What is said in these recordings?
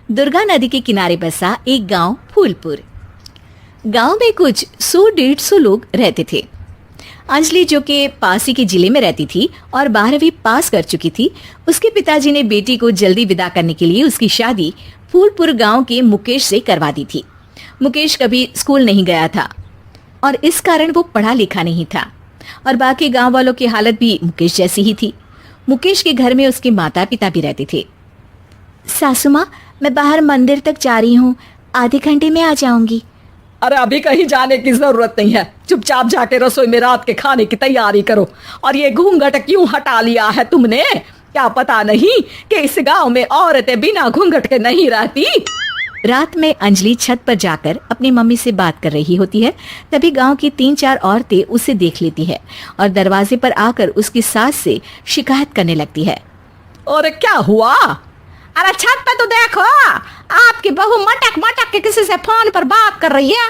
दुर्गा नदी के किनारे बसा एक गांव फूलपुर। गांव में कुछ 100-150 लोग रहते थे। अंजलि, जो कि पास ही के जिले में रहती थी और 12वीं पास कर चुकी थी, उसके पिताजी ने बेटी को जल्दी विदा करने के लिए उसकी शादी फूलपुर गांव के मुकेश से करवा दी थी। मुकेश कभी स्कूल नहीं गया था और इस कारण वो पढ़ा लिखा नहीं था और बाकी गांव वालों की हालत भी मुकेश जैसी ही थी। मुकेश के घर में उसके माता पिता भी रहते थे। सासू माँ, मैं बाहर मंदिर तक जा रही हूँ, आधे घंटे में आ जाऊंगी। अरे अभी कहीं जाने की जरूरत नहीं है, चुपचाप जाके रसोई में रात के खाने की तैयारी करो। और ये घूंघट क्यों हटा लिया है तुमने? क्या पता नहीं कि इस गांव में औरतें बिना घूंघट के नहीं रहती? रात में अंजलि छत पर जाकर अपनी मम्मी से बात कर रही होती है। तभी गांव की 3-4 औरतें उसे देख लेती है और दरवाजे पर आकर उसकी सास से शिकायत करने लगती है। और क्या हुआ? अरे छत पे तो देखो, आपकी बहू मटक मटक के किसी से फोन पर बात कर रही है।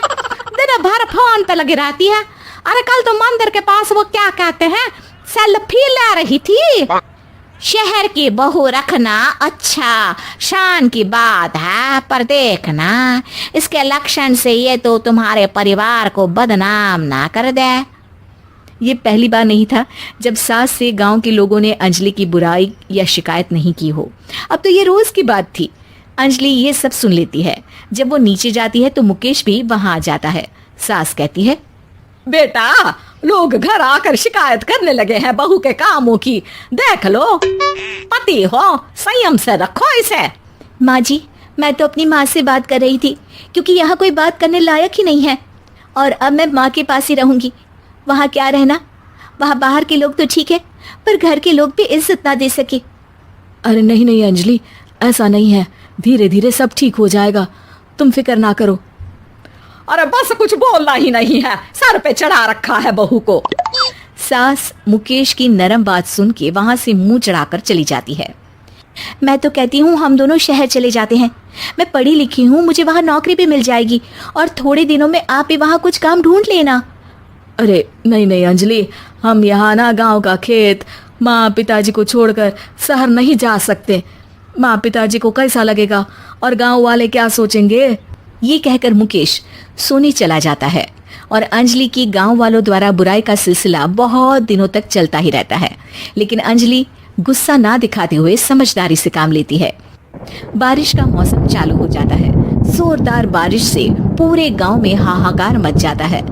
दिन भर फोन पे लगी रहती है। अरे कल तो मंदिर के पास वो क्या कहते हैं, सेल्फी ले रही थी। शहर की बहू रखना अच्छा शान की बात है, पर देखना इसके लक्षण से ये तो तुम्हारे परिवार को बदनाम ना कर दे। ये पहली बार नहीं था जब सास से गांव के लोगों ने अंजलि की बुराई या शिकायत नहीं की हो। अब तो ये रोज की बात थी। अंजलि ये सब सुन लेती है। जब वो नीचे जाती है तो मुकेश भी वहां आ जाता है। सास कहती है, बेटा, लोग घर आकर शिकायत करने लगे हैं बहू के कामों की। देख लो, पति हो, संयम से रखो इसे। माँ जी, मैं तो अपनी माँ से बात कर रही थी क्योंकि यहाँ कोई बात करने लायक ही नहीं है और अब मैं माँ के पास ही रहूंगी। वहाँ क्या रहना, वहाँ बाहर के लोग तो ठीक है पर घर के लोग भी इज्जत ना दे सके। अरे नहीं नहीं अंजलि, ऐसा नहीं है, धीरे धीरे सब ठीक हो जाएगा, तुम फिक्र ना करो। अरे बस कुछ बोलना ही नहीं है, सर पे चढ़ा रखा है बहू को। सास मुकेश की नरम बात सुन के वहां से मुंह चढ़ाकर चली जाती है। मैं तो कहती हूँ हम दोनों शहर चले जाते हैं। मैं पढ़ी लिखी हूँ, मुझे वहाँ नौकरी भी मिल जाएगी और थोड़े दिनों में आप भी वहाँ कुछ काम ढूंढ लेना। अरे नहीं नहीं अंजलि, हम यहाँ ना गांव का खेत, माँ पिताजी को छोड़कर शहर नहीं जा सकते। माँ पिताजी को कैसा लगेगा और गांव वाले क्या सोचेंगे? ये कहकर मुकेश सोने चला जाता है और अंजलि की गांव वालों द्वारा बुराई का सिलसिला बहुत दिनों तक चलता ही रहता है। लेकिन अंजलि गुस्सा ना दिखाते हुए समझदारी से काम लेती है। बारिश का मौसम चालू हो जाता है। जोरदार बारिश से पूरे गांव में हाहाकार मच जाता है।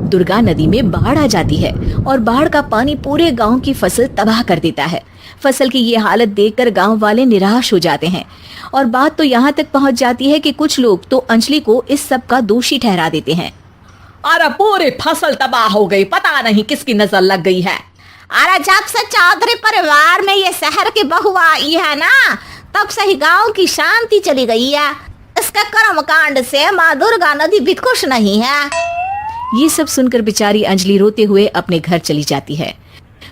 दुर्गा नदी में बाढ़ आ जाती है और बाढ़ का पानी पूरे गांव की फसल तबाह कर देता है। फसल की ये हालत देखकर गांव वाले निराश हो जाते हैं और बात तो यहाँ तक पहुँच जाती है कि कुछ लोग तो अंजलि को इस सब का दोषी ठहरा देते हैं। अरे पूरी फसल तबाह हो गई, पता नहीं किसकी नजर लग गई है। अरे जब से चौधरी परिवार में ये शहर की बहू आई है ना, तब से ही गांव की शांति चली गई है। इसके कर्म कांड से माँ दुर्गा नदी भी खुश नहीं है। ये सब सुनकर बेचारी अंजलि रोते हुए अपने घर चली जाती है।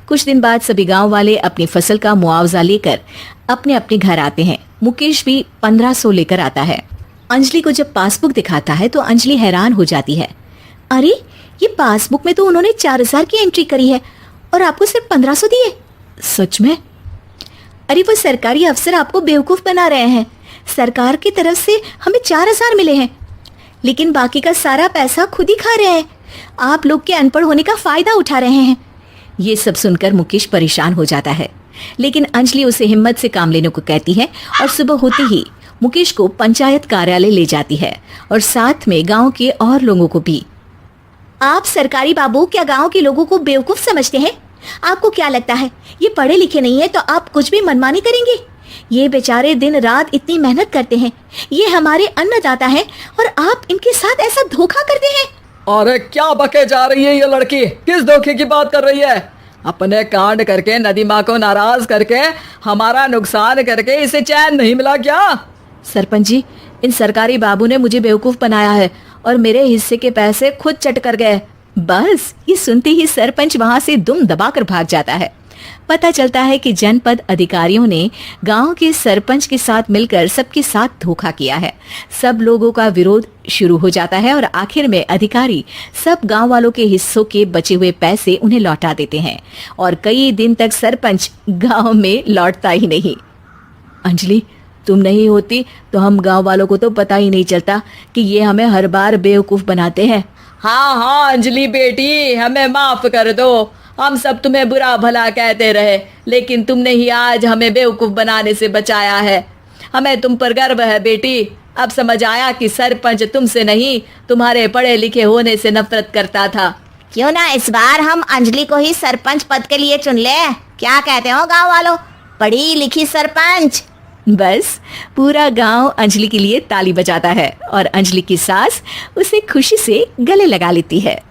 कुछ दिन बाद सभी गांव वाले अपनी फसल का मुआवजा लेकर अपने अपने घर आते हैं। मुकेश भी 1500 लेकर आता है। अंजलि को जब पासबुक दिखाता है तो अंजलि हैरान हो जाती है। अरे, ये पासबुक में तो उन्होंने 4000 की एंट्री करी है और आपको सिर्फ 1500 दिए। सच में? अरे वो सरकारी अफसर आपको बेवकूफ बना रहे हैं। सरकार की तरफ से हमें 4000 मिले हैं लेकिन बाकी का सारा पैसा खुद ही खा रहे हैं। आप लोग के अनपढ़ होने का फायदा उठा रहे हैं। ये सब सुनकर मुकेश परेशान हो जाता है लेकिन अंजलि उसे हिम्मत से काम लेने को कहती है और सुबह होते ही मुकेश को पंचायत कार्यालय ले जाती है और साथ में गांव के और लोगों को भी। आप सरकारी बाबू क्या गांव के लोगों को बेवकूफ समझते हैं? आपको क्या लगता है ये पढ़े लिखे नहीं है तो आप कुछ भी मनमानी करेंगे? ये बेचारे दिन रात इतनी मेहनत करते हैं, ये हमारे अन्नदाता हैं और आप इनके साथ ऐसा धोखा करते हैं। अरे क्या बके जा रही है ये लड़की? किस धोखे की बात कर रही है? अपने कांड करके नदी माँ को नाराज करके हमारा नुकसान करके इसे चैन नहीं मिला क्या? सरपंच जी, इन सरकारी बाबू ने मुझे बेवकूफ बनाया है और मेरे हिस्से के पैसे खुद चट कर गए। बस ये सुनते ही सरपंच वहां से दुम दबाकर भाग जाता है। पता चलता है कि जनपद अधिकारियों ने गांव के सरपंच के साथ मिलकर सबके साथ धोखा किया है। सब लोगों का विरोध शुरू हो जाता है और आखिर में अधिकारी सब गांव वालों के हिस्सों के बचे हुए पैसे उन्हें लौटा देते हैं और कई दिन तक सरपंच गांव में लौटता ही नहीं। अंजलि, तुम नहीं होती तो हम गांव वालों को तो पता ही नहीं चलता कि ये हमें हर बार बेवकूफ बनाते हैं। हाँ हाँ अंजलि बेटी, हमें माफ कर दो। हम सब तुम्हें बुरा भला कहते रहे, लेकिन तुमने ही आज हमें बेवकूफ बनाने से बचाया है। हमें तुम पर गर्व है बेटी। अब समझ आया कि सरपंच तुमसे नहीं, तुम्हारे पढ़े लिखे होने से नफरत करता था। क्यों ना इस बार हम अंजलि को ही सरपंच पद के लिए चुन ले। क्या कहते हो गांव वालों? पढ़ी लिखी सरपंच। बस पूरा गांव अंजलि के लिए ताली बजाता है और अंजलि की सास उसे खुशी से गले लगा लेती है।